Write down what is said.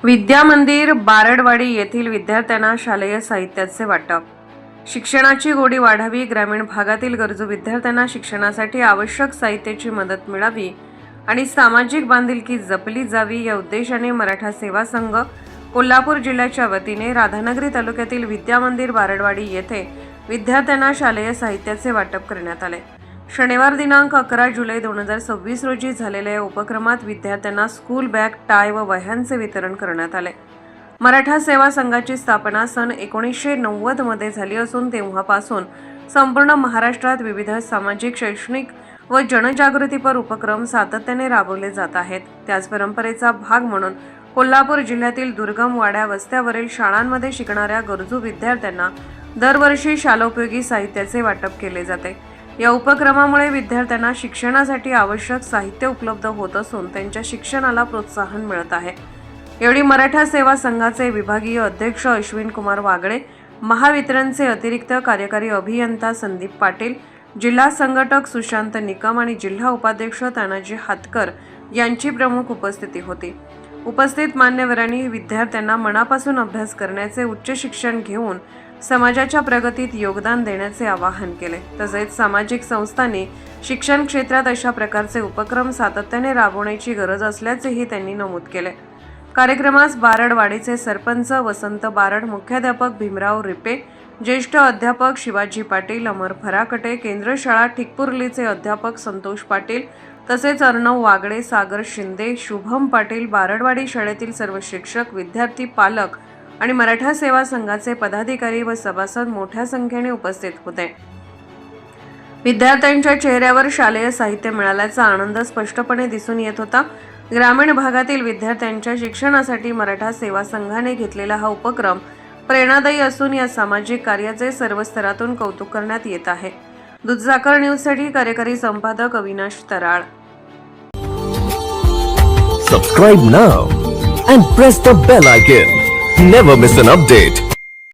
विद्या मंदिर बारडवाडी येथील विद्यार्थ्यांना शालेय साहित्याचे वाटप। शिक्षणाची गोडी वाढावी, ग्रामीण भागातील गरजू विद्यार्थ्यांना शिक्षणासाठी आवश्यक साहित्याची मदत मिळावी आणि सामाजिक बांधिलकी जपली जावी या उद्देशाने मराठा सेवा संघ कोल्हापूर जिल्ह्याच्या वतीने राधानगरी तालुक्यातील विद्या मंदिर बारडवाडी येथे विद्यार्थ्यांना शालेय साहित्याचे वाटप करण्यात आले। शनिवार दिनांक 11 जुलै 2026 रोजी झालेल्या या उपक्रमात विद्यार्थ्यांना स्कूल बॅग, टाय व वह्यांचे वितरण करण्यात आले। मराठा सेवा संघाची स्थापना सन 1990 मध्ये झाली असून तेव्हापासून संपूर्ण महाराष्ट्रात विविध सामाजिक, शैक्षणिक व जनजागृतीपर उपक्रम सातत्याने राबवले जात आहेत। त्याच परंपरेचा भाग म्हणून कोल्हापूर जिल्ह्यातील दुर्गम वाड्या वस्त्यावरील शाळांमध्ये शिकणाऱ्या गरजू विद्यार्थ्यांना दरवर्षी शालोपयोगी साहित्याचे वाटप केले जाते। या उपक्रमामुळे विद्यार्थ्यांना शिक्षणासाठी आवश्यक साहित्य उपलब्ध होत असून त्यांच्या शिक्षणाला प्रोत्साहन मिळत आहे। यावेळी मराठा सेवा संघाचे विभागीय अध्यक्ष अश्विन कुमार वागळे, महावितरणचे अतिरिक्त कार्यकारी अभियंता संदीप पाटील, जिल्हा संघटक सुशांत निकम आणि जिल्हा उपाध्यक्ष तानाजी हातकर यांची प्रमुख उपस्थिती होती। उपस्थित मान्यवरांनी विद्यार्थ्यांना मनापासून अभ्यास करण्याचे, उच्च शिक्षण घेऊन समाजाच्या प्रगतीत योगदान देण्याचे आवाहन केले। तसेच सामाजिक संस्थांनी शिक्षण क्षेत्रात अशा प्रकारचे उपक्रम सातत्याने राबवण्याची गरज असल्याचेही त्यांनी नमूद केले। कार्यक्रमास बारडवाडीचे सरपंच वसंत बारड, मुख्याध्यापक भीमराव रिपे, ज्येष्ठ अध्यापक शिवाजी पाटील, अमर फराकटे, केंद्र शाळा ठिकपुर्लीचे अध्यापक संतोष पाटील, तसेच अर्णव वागडे, सागर शिंदे, शुभम पाटील, बारडवाडी शाळेतील सर्व शिक्षक, विद्यार्थी, पालक आणि मराठा सेवा संघाचे पदाधिकारी व सभासद मोठ्या संख्येने उपस्थित होते। विद्यार्थ्यांच्या चेहऱ्यावर शालेय साहित्य मिळाल्याचा आनंद स्पष्टपणे दिसून येत होता। ग्रामीण भागातील विद्यार्थ्यांच्या शिक्षणासाठी मराठा सेवा संघाने घेतलेला हा उपक्रम प्रेरणादायी असून या सामाजिक कार्याचे सर्व स्तरातून कौतुक करण्यात येत आहे। दुधसागर न्यूजसाठी कार्यकारी संपादक अविनाश तराळ। Subscribe now and press the bell icon. Never miss an update.